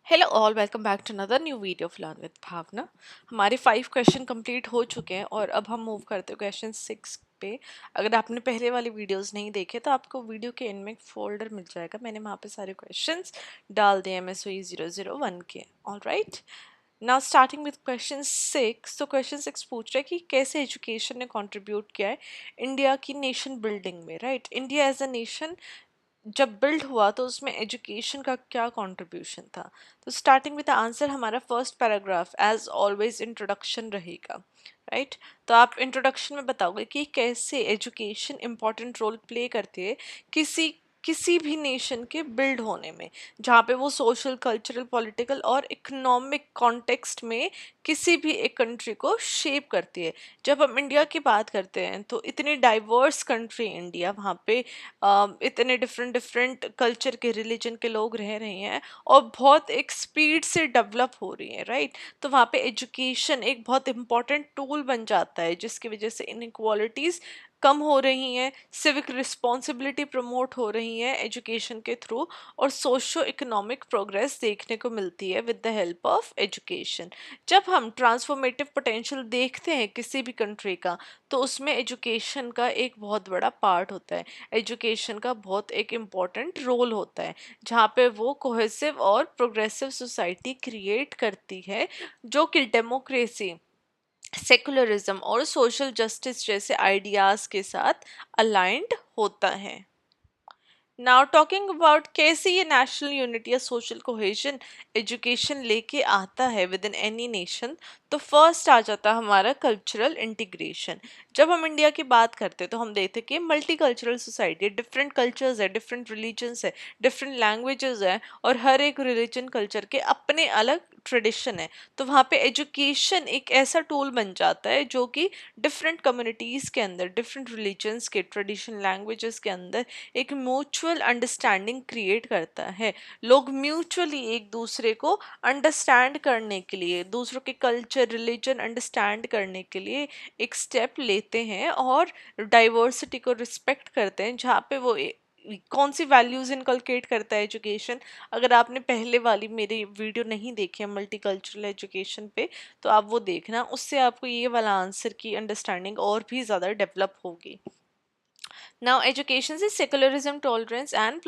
Hello all, welcome back to another new video of learn with Bhavna. हमारे 5 question complete हो चुके हैं और अब हम मूव करते हैं क्वेश्चन 6 पे। अगर आपने पहले वाले वीडियोस नहीं देखे तो आपको वीडियो के एंड में एक फोल्डर मिल जाएगा, मैंने वहाँ पे सारे क्वेश्चंस डाल दिए MSOE 001 के। All right, now starting with question 6। तो क्वेश्चन 6 पूछ रहा है कि कैसे एजुकेशन ने कंट्रीब्यूट किया है इंडिया की नेशन बिल्डिंग में। Right, India as a nation जब बिल्ड हुआ तो उसमें एजुकेशन का क्या कंट्रीब्यूशन था। तो स्टार्टिंग विद आंसर, हमारा first paragraph as always introduction रहेगा। राइट, तो आप इंट्रोडक्शन में बताओगे कि कैसे एजुकेशन इंपॉर्टेंट रोल प्ले करती है किसी किसी भी नेशन के बिल्ड होने में, जहाँ पे वो सोशल, कल्चरल, पॉलिटिकल और इकोनॉमिक कॉन्टेक्स्ट में किसी भी एक कंट्री को शेप करती है। जब हम इंडिया की बात करते हैं तो इतनी डाइवर्स कंट्री इंडिया, वहाँ पे इतने डिफरेंट डिफरेंट कल्चर के, रिलीजन के लोग रह रहे हैं और बहुत एक स्पीड से डेवलप हो रही है। राइट, तो वहाँ पे एजुकेशन एक बहुत इंपॉर्टेंट टूल बन जाता है जिसकी वजह से इनइक्वालिटीज़ कम हो रही हैं, सिविक रिस्पॉन्सिबिलिटी प्रमोट हो रही है एजुकेशन के थ्रू, और सोशो इकोनॉमिक प्रोग्रेस देखने को मिलती है with the help of education. जब हम ट्रांसफॉर्मेटिव पोटेंशियल देखते हैं किसी भी कंट्री का, तो उसमें एजुकेशन का एक बहुत बड़ा पार्ट होता है, एजुकेशन का बहुत एक इम्पॉर्टेंट रोल होता है, जहाँ पे वो कोहेसिव और प्रोग्रेसिव सोसाइटी क्रिएट करती है जो कि डेमोक्रेसी, सेकुलरिज्म और सोशल जस्टिस जैसे आइडियाज़ के साथ अलाइंड होता है। नाउ टॉकिंग अबाउट कैसे ये नेशनल यूनिटी या सोशल कोहेजन एजुकेशन लेके आता है विद इन एनी नेशन, तो फर्स्ट आ जाता है हमारा कल्चरल इंटीग्रेशन। जब हम इंडिया की बात करते हैं तो हम देखते हैं कि मल्टी कल्चरल सोसाइटी है, डिफरेंट कल्चर्स है, डिफरेंट रिलीजन्स है, डिफरेंट लैंग्वेजेस है, और हर एक रिलीजन कल्चर के अपने अलग ट्रेडिशन है। तो वहाँ पे एजुकेशन एक ऐसा टूल बन जाता है जो कि डिफरेंट कम्युनिटीज़ के अंदर, डिफरेंट रिलीजन्स के ट्रेडिशन, लैंग्वेजेस के अंदर एक म्यूचुअल अंडरस्टैंडिंग क्रिएट करता है। लोग म्यूचुअली एक दूसरे को अंडरस्टैंड करने के लिए, दूसरों के कल्चर, रिलीजन अंडरस्टैंड करने के लिए एक स्टेप लेते हैं और डाइवर्सिटी को रिस्पेक्ट करते हैं, जहाँ पे वो कौन सी वैल्यूज इनकलकेट करता है एजुकेशन। अगर आपने पहले वाली मेरी वीडियो नहीं देखी है मल्टीकल्चरल एजुकेशन पे, तो आप वो देखना, उससे आपको ये वाला आंसर की अंडरस्टैंडिंग और भी ज़्यादा डेवलप होगी। नाउ एजुकेशन से सेकुलरिज्म, टॉलरेंस एंड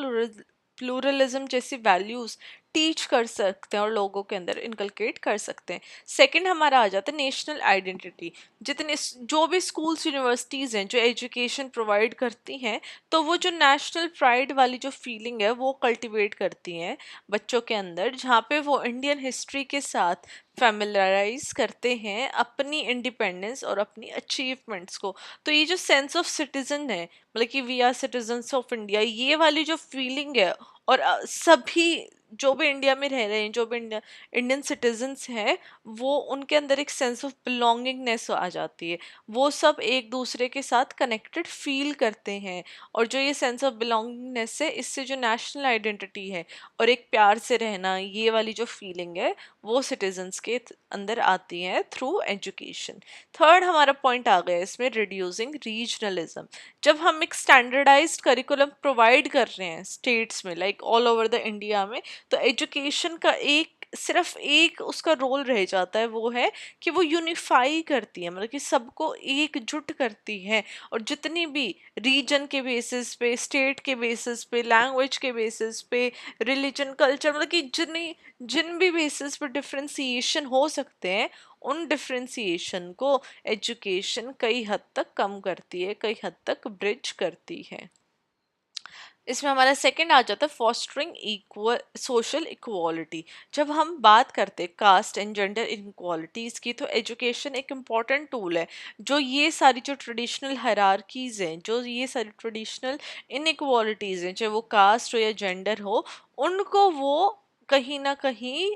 प्लूरलिज्म जैसी वैल्यूज टीच कर सकते हैं और लोगों के अंदर इनकलकेट कर सकते हैं। सेकंड हमारा आ जाता है नेशनल आइडेंटिटी। जितने जो भी स्कूल्स, यूनिवर्सिटीज़ हैं जो एजुकेशन प्रोवाइड करती हैं, तो वो जो नेशनल प्राइड वाली जो फीलिंग है वो कल्टिवेट करती हैं बच्चों के अंदर, जहाँ पे वो इंडियन हिस्ट्री के साथ फैमिलराइज करते हैं अपनी इंडिपेंडेंस और अपनी अचीवमेंट्स को। तो ये जो सेंस ऑफ सिटीजन है, मतलब कि we are citizens of India, ये वाली जो फीलिंग है, और सभी जो भी इंडिया में रह रहे हैं, जो भी इंडियन सिटीजन्स हैं, वो उनके अंदर एक सेंस ऑफ बिलोंगिंगनेस आ जाती है। वो सब एक दूसरे के साथ कनेक्टेड फील करते हैं, और जो ये सेंस ऑफ बिलोंगिंगनेस है, इससे जो नेशनल आइडेंटिटी है और एक प्यार से रहना, ये वाली जो फीलिंग है, वो सिटीजन्स के अंदर आती है थ्रू एजुकेशन। थर्ड हमारा पॉइंट आ गया इसमें, रिड्यूसिंग रीजनलिज्म। जब हम एक स्टैंडर्डाइज्ड करिकुलम प्रोवाइड कर रहे हैं स्टेट्स में, like all over the India में, तो एजुकेशन का एक सिर्फ एक उसका रोल रह जाता है, वो है कि वो यूनिफाई करती है, मतलब कि सबको एकजुट करती है। और जितनी भी रीजन के बेसिस पे, स्टेट के बेसिस पे, लैंग्वेज के बेसिस पे, रिलीजन, कल्चर, मतलब कि जिन भी बेसिस पे डिफ्रेंसिएशन हो सकते हैं, उन डिफ्रेंसिएशन को एजुकेशन कई हद तक कम करती है, कई हद तक ब्रिज करती है। इसमें हमारा सेकंड आ जाता है फॉस्टरिंग इक्वल सोशल इक्वालिटी। जब हम बात करते हैं कास्ट एंड जेंडर इनक्वालिटीज़ की, तो एजुकेशन एक इम्पॉर्टेंट टूल है जो ये सारी जो ट्रेडिशनल हायरार्कीज़ हैं, जो ये सारी ट्रेडिशनल इनक्वालिटीज़ हैं, चाहे वो कास्ट हो या जेंडर हो, उनको वो कहीं ना कहीं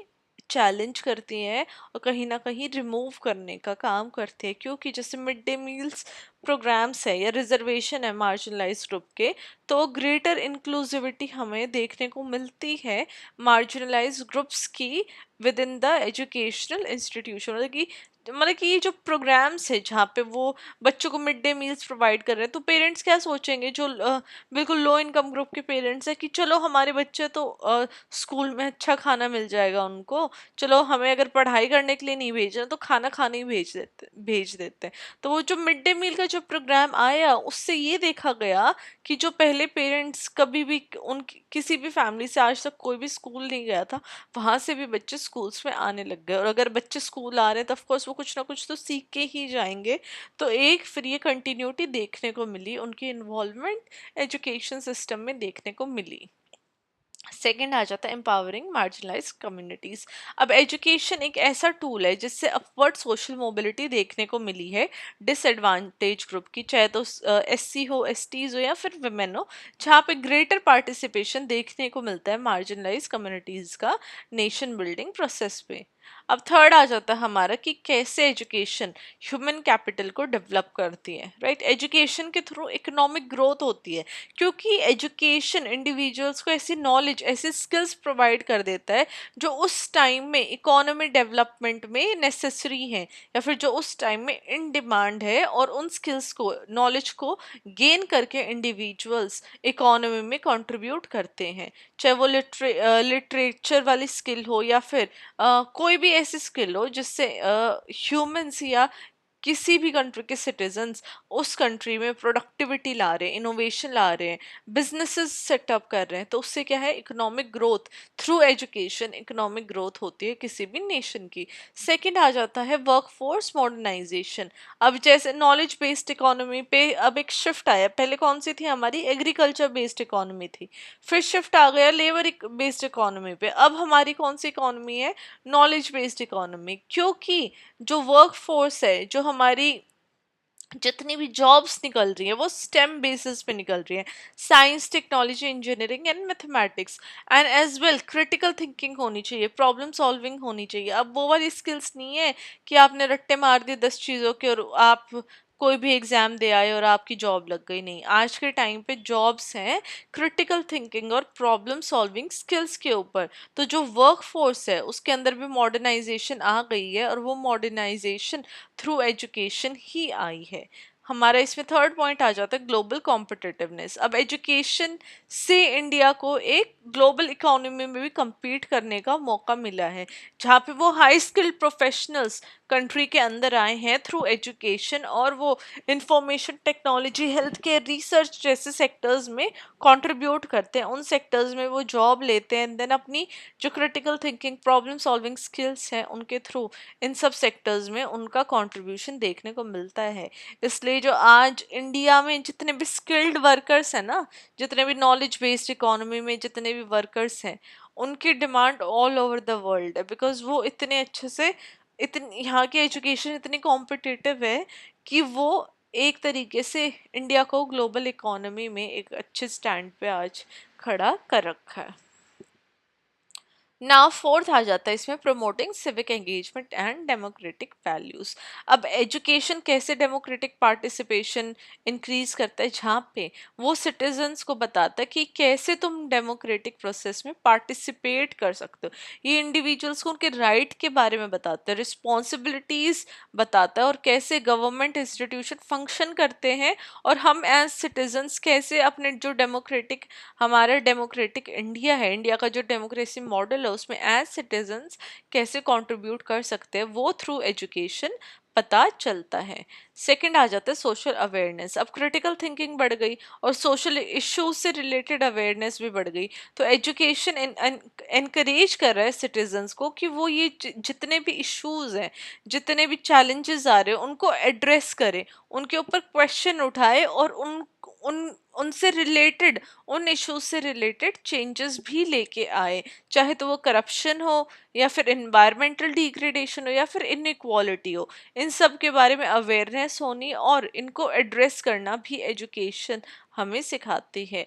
चैलेंज करती हैं और कहीं ना कहीं रिमूव करने का काम करती है। क्योंकि जैसे मिड डे मील्स प्रोग्राम्स है या रिजर्वेशन है मार्जिनलाइज ग्रुप के, तो ग्रेटर इंक्लूसिविटी हमें देखने को मिलती है मार्जिनलाइज ग्रुप्स की with in the educational institution, मतलब कि मतलब कि ये जो प्रोग्राम्स है जहाँ पे वो बच्चों को मिड डे मील्स प्रोवाइड कर रहे हैं, तो पेरेंट्स क्या सोचेंगे जो बिल्कुल लो इनकम ग्रुप के पेरेंट्स हैं कि चलो हमारे बच्चे तो स्कूल में अच्छा खाना मिल जाएगा उनको, चलो हमें अगर पढ़ाई करने के लिए नहीं भेज रहे तो खाना खाने ही भेज देते हैं। तो वो जो मिड डे मील का जो प्रोग्राम आया उससे ये देखा गया कि जो पहले पेरेंट्स कभी भी उन किसी भी फैमिली से आज तक कोई भी स्कूल नहीं गया था, वहां से भी बच्चे स्कूल्स में आने लग गए। और अगर बच्चे स्कूल आ रहे हैं तो ऑफकोर्स वो कुछ ना कुछ तो सीख के ही जाएंगे। तो एक फिर ये कंटिन्यूटी देखने को मिली, उनकी इन्वॉल्वमेंट एजुकेशन सिस्टम में देखने को मिली। सेकेंड आ जाता है एम्पावरिंग मार्जिनलाइज कम्युनिटीज। अब एजुकेशन एक ऐसा टूल है जिससे अपवर्ड सोशल मोबिलिटी देखने को मिली है डिसएडवांटेज ग्रुप की, चाहे तो एससी हो, एसटीज हो या फिर वुमेन हो, जहाँ पे ग्रेटर पार्टिसिपेशन देखने को मिलता है मार्जिनलाइज कम्युनिटीज का नेशन बिल्डिंग प्रोसेस पे। अब थर्ड आ जाता है हमारा कि कैसे एजुकेशन ह्यूमन कैपिटल को डेवलप करती है। राइट, एजुकेशन के थ्रू इकोनॉमिक ग्रोथ होती है, क्योंकि एजुकेशन इंडिविजुअल्स को ऐसी नॉलेज, ऐसी स्किल्स प्रोवाइड कर देता है जो उस टाइम में इकोनॉमी डेवलपमेंट में नेसेसरी है, या फिर जो उस टाइम में इन डिमांड है, और उन स्किल्स को, नॉलेज को गेन करके इंडिविजुअल्स इकोनॉमी में कंट्रीब्यूट करते हैं। चाहे वो लिटरेचर वाली स्किल हो या फिर कोई भी ऐसी स्किल हो जिससे ह्यूमंस या किसी भी कंट्री के सिटीजन्स उस कंट्री में प्रोडक्टिविटी ला रहे हैं, इनोवेशन ला रहे हैं, बिजनेसेस सेटअप कर रहे हैं, तो उससे क्या है, economic growth through education economic growth होती है किसी भी नेशन की। सेकंड आ जाता है वर्कफोर्स मॉडर्नाइजेशन। अब जैसे नॉलेज बेस्ड इकोनॉमी पे अब एक शिफ्ट आया, पहले कौन सी थी हमारी, एग्रीकल्चर बेस्ड इकोनॉमी थी, फिर शिफ्ट आ गया लेबर बेस्ड इकोनॉमी पे, अब हमारी कौन सी इकोनॉमी है, नॉलेज बेस्ड इकोनॉमी। क्योंकि जो वर्क फोर्स है, जो हमारी जितनी भी जॉब्स निकल रही है वो स्टेम बेसिस पे निकल रही है, science, technology, engineering and mathematics, and as well critical thinking होनी चाहिए, प्रॉब्लम सॉल्विंग होनी चाहिए। अब वो वाली स्किल्स नहीं है कि आपने रट्टे मार दिए 10 चीज़ों के और आप कोई भी एग्जाम दे आए और आपकी जॉब लग गई, नहीं। आज के टाइम पे जॉब्स हैं क्रिटिकल थिंकिंग और प्रॉब्लम सॉल्विंग स्किल्स के ऊपर। तो जो वर्क फोर्स है उसके अंदर भी मॉडर्नाइजेशन आ गई है, और वो मॉडर्नाइजेशन थ्रू एजुकेशन ही आई है। हमारा इसमें थर्ड पॉइंट आ जाता है ग्लोबल कॉम्पिटिटिवनेस। अब एजुकेशन से इंडिया को एक ग्लोबल इकोनॉमी में भी compete करने का मौका मिला है, जहाँ पे वो हाई स्किल्ड प्रोफेशनल्स कंट्री के अंदर आए हैं थ्रू एजुकेशन, और वो information technology, health care, research जैसे सेक्टर्स में कंट्रीब्यूट करते हैं। उन सेक्टर्स में वो जॉब लेते हैं, देन अपनी जो critical thinking, problem solving skills हैं उनके थ्रू इन सब सेक्टर्स में उनका कंट्रीब्यूशन देखने को मिलता है। इसलिए जो आज इंडिया में जितने भी स्किल्ड वर्कर्स हैं ना, जितने भी नॉलेज बेस्ड इकोनॉमी में जितने भी वर्कर्स हैं, उनकी demand all over the world है, बिकॉज वो इतने अच्छे से, इतनी यहाँ की एजुकेशन इतनी कॉम्पिटिटिव है कि वो एक तरीके से इंडिया को ग्लोबल इकोनॉमी में एक अच्छे स्टैंड पे आज खड़ा कर रखा है। नाउ फोर्थ आ जाता है इसमें promoting civic engagement and democratic values. अब एजुकेशन कैसे डेमोक्रेटिक पार्टिसिपेशन इंक्रीज करता है, जहाँ पे वो सिटीजन्स को बताता है कि कैसे तुम डेमोक्रेटिक प्रोसेस में पार्टिसिपेट कर सकते हो। ये इंडिविजुअल्स को उनके राइट के बारे में बताता है, रिस्पॉन्सिबिलिटीज बताता है, और कैसे गवर्नमेंट इंस्टीट्यूशन फंक्शन करते हैं, और हम एज सिटीजन्स कैसे अपने जो डेमोक्रेटिक, हमारा डेमोक्रेटिक इंडिया है, इंडिया का जो डेमोक्रेसी मॉडल है, उसमें एज सिटीजन्स कैसे कंट्रीब्यूट कर सकते हैं, वो थ्रू एजुकेशन पता चलता है। सेकंड आ जाता है सोशल अवेयरनेस। अब क्रिटिकल थिंकिंग बढ़ गई और सोशल इश्यूज से रिलेटेड अवेयरनेस भी बढ़ गई, तो एजुकेशन एनकरेज कर रहा है सिटीजन्स को कि वो ये जितने भी इश्यूज हैं, जितने भी चैलेंजेस आ रहे हैं, उनको एड्रेस करें, उनके ऊपर क्वेश्चन उठाए, और उन उनसे रिलेटेड, उन इश्यूज से रिलेटेड चेंजेस भी लेके आए, चाहे तो वो करप्शन हो, या फिर इन्वायरमेंटल डिग्रेडेशन हो, या फिर इनइक्वालिटी हो। इन सब के बारे में अवेयरनेस होनी और इनको एड्रेस करना भी एजुकेशन हमें सिखाती है।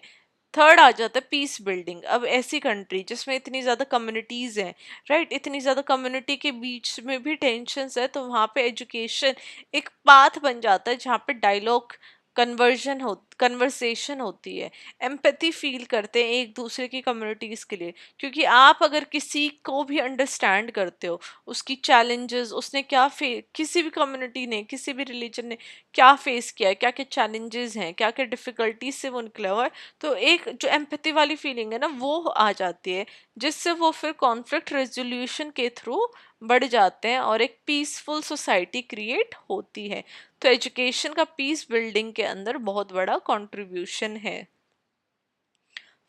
थर्ड आ जाता है पीस बिल्डिंग। अब ऐसी कंट्री जिसमें इतनी ज़्यादा कम्युनिटीज़ हैं, राइट, इतनी ज़्यादा कम्युनिटी के बीच में भी टेंशन्स है, तो वहाँ पे एजुकेशन एक पाथ बन जाता है जहाँ पे डायलॉग कन्वर्जन हो कन्वर्सेशन होती है, एम्पैथी फील करते हैं एक दूसरे की कम्युनिटीज़ के लिए, क्योंकि आप अगर किसी को भी अंडरस्टैंड करते हो, उसकी चैलेंजेस, उसने क्या फे किसी भी कम्युनिटी ने, किसी भी रिलीजन ने क्या फेस किया है, क्या क्या चैलेंजेस हैं, क्या क्या डिफिकल्टीज से वो निकला हुआ है, तो एक जो एम्पैथी वाली फीलिंग है ना वो आ जाती है, जिससे वो फिर कॉन्फ्लिक्ट रेजोल्यूशन के थ्रू बढ़ जाते हैं और एक पीसफुल सोसाइटी क्रिएट होती है। तो एजुकेशन का पीस बिल्डिंग के अंदर बहुत बड़ा कंट्रीब्यूशन है।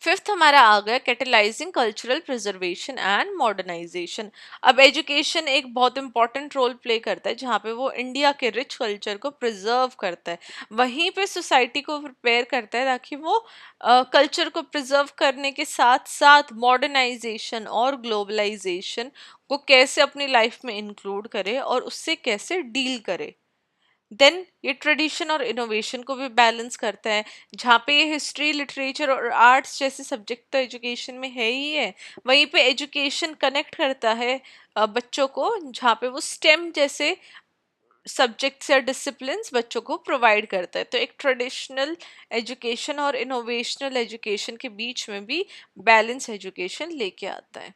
फिफ्थ हमारा आ गया catalysing cultural preservation and modernisation. अब एजुकेशन एक बहुत इंपॉर्टेंट रोल प्ले करता है जहाँ पे वो इंडिया के रिच कल्चर को प्रिजर्व करता है, वहीं पे सोसाइटी को प्रिपेयर करता है ताकि वो कल्चर को प्रिजर्व करने के साथ साथ मॉडर्नाइजेशन और ग्लोबलाइजेशन को कैसे अपनी लाइफ में इंक्लूड करे और उससे कैसे डील करे। देन ये ट्रेडिशन और इनोवेशन को भी बैलेंस करता है, जहाँ पे ये हिस्ट्री, लिटरेचर और आर्ट्स जैसे सब्जेक्ट तो एजुकेशन में है ही है, वहीं पे एजुकेशन कनेक्ट करता है बच्चों को, जहाँ पे वो स्टेम जैसे सब्जेक्ट्स या डिसिप्लिन्स बच्चों को प्रोवाइड करता है। तो एक ट्रेडिशनल एजुकेशन और इनोवेशनल एजुकेशन के बीच में भी बैलेंस एजुकेशन लेके आता है।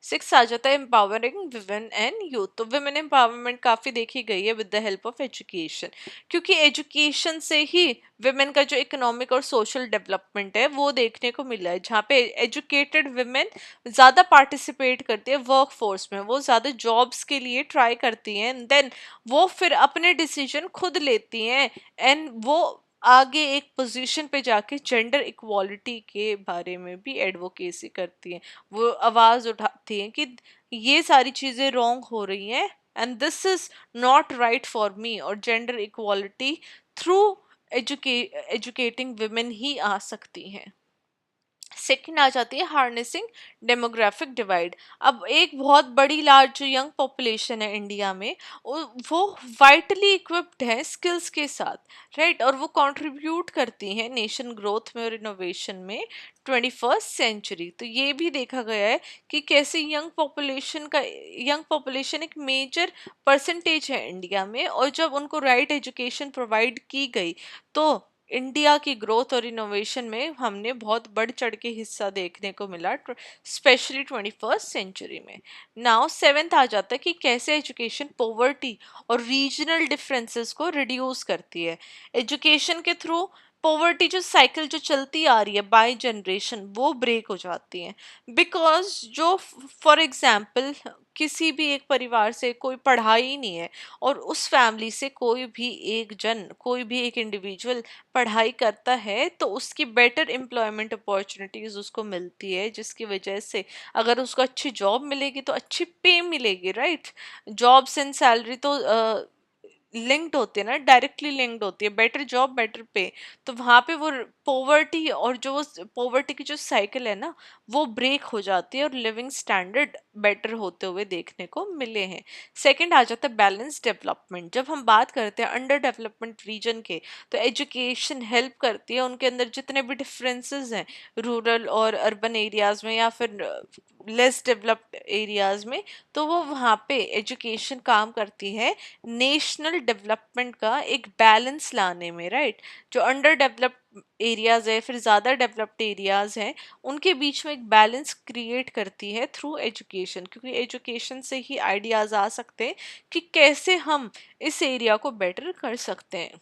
सिक्स आ जाता है एम्पावरिंग वुमेन एंड यूथ। तो वुमेन एम्पावरमेंट काफ़ी देखी गई है with the help of education, क्योंकि एजुकेशन से ही वुमेन का जो इकोनॉमिक और सोशल डेवलपमेंट है वो देखने को मिला है, जहाँ पे एजुकेटेड वुमेन ज़्यादा पार्टिसिपेट करती है वर्क फोर्स में, वो ज़्यादा जॉब्स के लिए ट्राई करती हैं, देन वो फिर अपने डिसीजन खुद लेती हैं, एंड वो आगे एक पोजीशन पे जाके जेंडर इक्वालिटी के बारे में भी एडवोकेसी करती हैं, वो आवाज उठाती हैं कि ये सारी चीजें रॉन्ग हो रही हैं and this is not right for me, और gender equality through educating women ही आ सकती हैं। सेकंड आ जाती है हार्नेसिंग डेमोग्राफिक डिवाइड। अब एक बहुत बड़ी लार्ज जो यंग पॉपुलेशन है इंडिया में, वो वाइटली इक्विप्ड है स्किल्स के साथ, राइट, और वो कंट्रीब्यूट करती हैं नेशन ग्रोथ में और इनोवेशन में 21st सेंचुरी। तो ये भी देखा गया है कि कैसे यंग पॉपुलेशन एक मेजर परसेंटेज है इंडिया में, और जब उनको राइट एजुकेशन प्रोवाइड की गई तो इंडिया की ग्रोथ और इनोवेशन में हमने बहुत बढ़ चढ़ के हिस्सा देखने को मिला, स्पेशली 21st सेंचुरी में। नाउ सेवेंथ आ जाता है कि कैसे एजुकेशन पॉवर्टी और रीजनल डिफरेंसेस को रिड्यूस करती है। एजुकेशन के थ्रू पॉवर्टी जो साइकिल जो चलती आ रही है बाय जनरेशन वो ब्रेक हो जाती है, बिकॉज जो फॉर एग्जाम्पल किसी भी एक परिवार से कोई पढ़ा ही नहीं है और उस फैमिली से कोई भी एक इंडिविजुअल पढ़ाई करता है, तो उसकी बेटर एम्प्लॉयमेंट अपॉर्चुनिटीज उसको मिलती है, जिसकी वजह से अगर उसको अच्छी जॉब मिलेगी तो अच्छी पे मिलेगी, राइट। जॉब्स एंड सैलरी तो लिंक्ड होती है ना, डायरेक्टली लिंक्ड होती है, बेटर जॉब बेटर पे। तो वहाँ पे वो पॉवर्टी और जो पॉवर्टी की जो साइकिल है ना वो ब्रेक हो जाती है और लिविंग स्टैंडर्ड बेटर होते हुए देखने को मिले हैं। सेकंड आ जाता है बैलेंस डेवलपमेंट। जब हम बात करते हैं अंडर डेवलपमेंट रीजन के, तो एजुकेशन हेल्प करती है उनके अंदर जितने भी डिफरेंसेस हैं रूरल और अर्बन एरियाज में या फिर लेस डेवलप्ड एरियाज में, तो वो वहाँ पे एजुकेशन काम करती है नेशनल डेवलपमेंट का एक बैलेंस लाने में, राइट। जो अंडर डेवलप्ड एरियाज है फिर ज़्यादा डेवलप्ड एरियाज हैं, उनके बीच में एक बैलेंस क्रिएट करती है थ्रू एजुकेशन, क्योंकि एजुकेशन से ही आइडियाज़ आ सकते हैं कि कैसे हम इस एरिया को बेटर कर सकते हैं।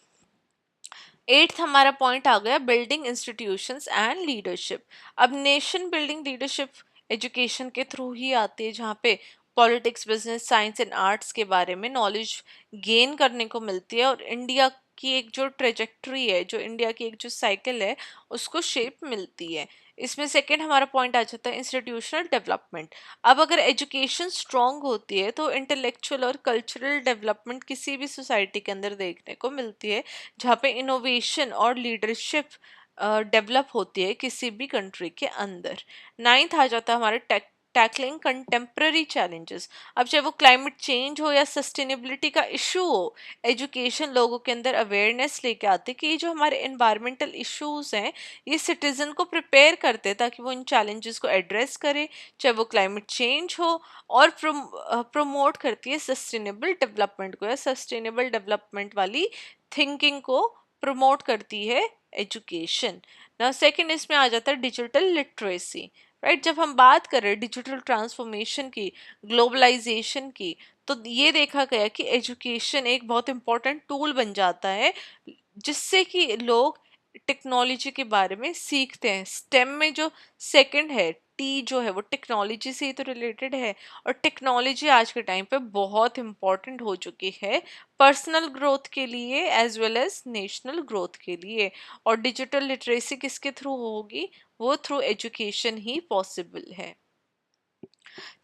एट्थ हमारा पॉइंट आ गया बिल्डिंग इंस्टीट्यूशंस एंड लीडरशिप। अब नेशन बिल्डिंग लीडरशिप एजुकेशन के थ्रू ही आती है, जहाँ पे politics, business, science and arts के बारे में नॉलेज गेन करने को मिलती है और इंडिया की एक जो ट्रेजेक्ट्री है, जो इंडिया की एक जो साइकिल है उसको शेप मिलती है। इसमें सेकंड हमारा पॉइंट आ जाता है इंस्टीट्यूशनल डेवलपमेंट। अब अगर एजुकेशन स्ट्रांग होती है तो इंटेलेक्चुअल और कल्चरल डेवलपमेंट किसी भी सोसाइटी के अंदर देखने को मिलती है, जहाँ पे इनोवेशन और लीडरशिप डेवलप होती है किसी भी कंट्री के अंदर। नाइन्थ आ जाता है हमारे टैकलिंग कंटेम्प्रेरी चैलेंजेस। अब चाहे वो क्लाइमेट चेंज हो या सस्टेनेबिलिटी का इशू हो, एजुकेशन लोगों के अंदर अवेयरनेस लेके आते हैं कि ये जो हमारे इन्वायरमेंटल इश्यूज हैं ये सिटीजन को प्रिपेयर करते हैं ताकि वो इन चैलेंजेस को एड्रेस करे, चाहे वो क्लाइमेट चेंज हो, और प्रमोट करती है सस्टेनेबल डेवलपमेंट को या सस्टेनेबल डेवलपमेंट वाली थिंकिंग को प्रमोट करती है एजुकेशन। ना सेकंड इसमें आ जाता है डिजिटल लिटरेसी, राइट। जब हम बात कर रहे हैं डिजिटल ट्रांसफॉर्मेशन की, ग्लोबलाइजेशन की, तो ये देखा गया कि एजुकेशन एक बहुत इंपॉर्टेंट टूल बन जाता है जिससे कि लोग टेक्नोलॉजी के बारे में सीखते हैं। स्टेम में जो सेकंड है, टी जो है, वो टेक्नोलॉजी से ही तो रिलेटेड है। और टेक्नोलॉजी आज के टाइम पे बहुत इम्पोर्टेंट हो चुकी है पर्सनल ग्रोथ के लिए as well as national growth के लिए। और डिजिटल लिटरेसी किसके थ्रू होगी? वो थ्रू एजुकेशन ही पॉसिबल है।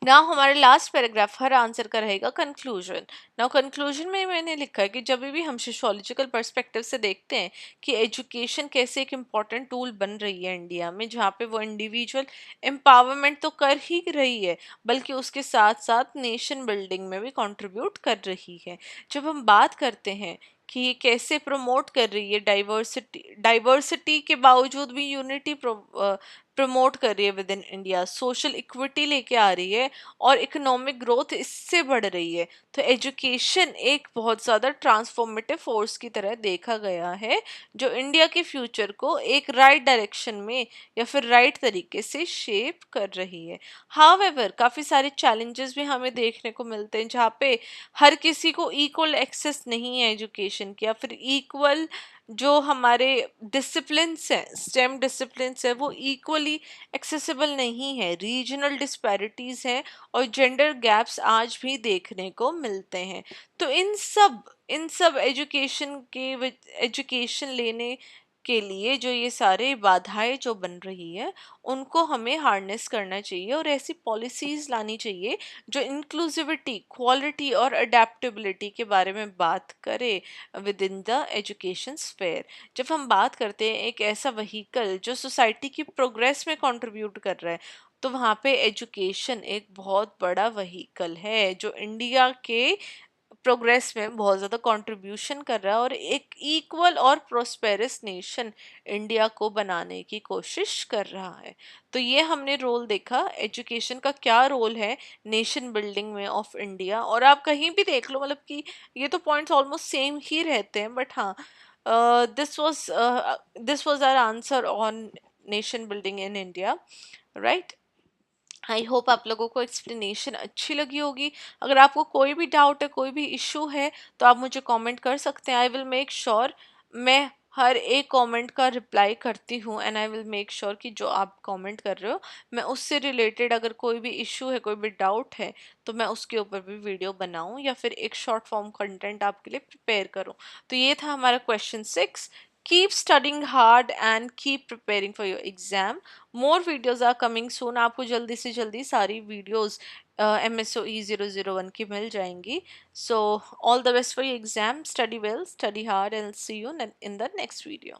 नाउ हमारे लास्ट पैराग्राफ हर आंसर का रहेगा कंक्लूजन। नाउ कंक्लूजन में मैंने लिखा है कि जब भी हम सोशियोलॉजिकल पर्सपेक्टिव से देखते हैं कि एजुकेशन कैसे एक इम्पॉर्टेंट टूल बन रही है इंडिया में, जहाँ पे वो इंडिविजुअल एम्पावरमेंट तो कर ही रही है बल्कि उसके साथ साथ नेशन बिल्डिंग में भी कंट्रीब्यूट कर रही है। जब हम बात करते हैं कि ये कैसे प्रमोट कर रही है डाइवर्सिटी, डाइवर्सिटी के बावजूद भी यूनिटी प्रमोट कर रही है with in India, social equity लेके आ रही है और इकोनॉमिक ग्रोथ इससे बढ़ रही है, तो एजुकेशन एक बहुत ज़्यादा ट्रांसफॉर्मेटिव फोर्स की तरह देखा गया है जो इंडिया के फ्यूचर को एक राइट डायरेक्शन में या फिर राइट तरीके से शेप कर रही है। हाउएवर काफ़ी सारे चैलेंजेस भी हमें देखने को मिलते हैं जहाँ पे हर किसी को इक्वल एक्सेस नहीं है एजुकेशन की, या फिर इक्वल जो हमारे डिसिप्लिन्स हैं, स्टेम डिसिप्लिन्स है, वो इक्वली एक्सेसिबल नहीं है। रीजनल डिस्पैरिटीज़ हैं और जेंडर गैप्स आज भी देखने को मिलते हैं। तो इन सब एजुकेशन लेने के लिए जो ये सारे बाधाएं जो बन रही है उनको हमें हार्नेस करना चाहिए और ऐसी पॉलिसीज लानी चाहिए जो इंक्लूसिविटी, क्वालिटी और अडेप्टेबिलिटी के बारे में बात करे with in the education sphere. जब हम बात करते हैं एक ऐसा वहीकल जो सोसाइटी की प्रोग्रेस में कंट्रीब्यूट कर रहा है, तो वहाँ पे एजुकेशन एक बहुत बड़ा वहीकल है जो इंडिया के प्रोग्रेस में बहुत ज़्यादा कंट्रीब्यूशन कर रहा है और एक इक्वल और प्रोस्पेरस नेशन इंडिया को बनाने की कोशिश कर रहा है। तो ये हमने रोल देखा एजुकेशन का, क्या रोल है नेशन बिल्डिंग में ऑफ इंडिया। और आप कहीं भी देख लो, मतलब कि ये तो पॉइंट्स ऑलमोस्ट सेम ही रहते हैं, बट हाँ, this was our answer on nation building in India, right. I hope आप लोगों को एक्सप्लेनेशन अच्छी लगी होगी। अगर आपको कोई भी डाउट है, कोई भी इशू है, तो आप मुझे कमेंट कर सकते हैं। आई विल मेक श्योर मैं हर एक कमेंट का रिप्लाई करती हूँ and I will make sure कि जो आप कमेंट कर रहे हो मैं उससे रिलेटेड अगर कोई भी इशू है, कोई भी डाउट है, तो मैं उसके ऊपर भी वीडियो बनाऊँ या फिर एक शॉर्ट फॉर्म कंटेंट आपके लिए प्रिपेयर करूँ। तो ये था हमारा question 6। Keep studying hard and keep preparing for your exam. More videos are coming soon. आपको जल्दी से जल्दी सारी वीडियोज़ MSOE 001 की मिल जाएंगी। So all the best for your exam, study well, study hard and see you in the next video.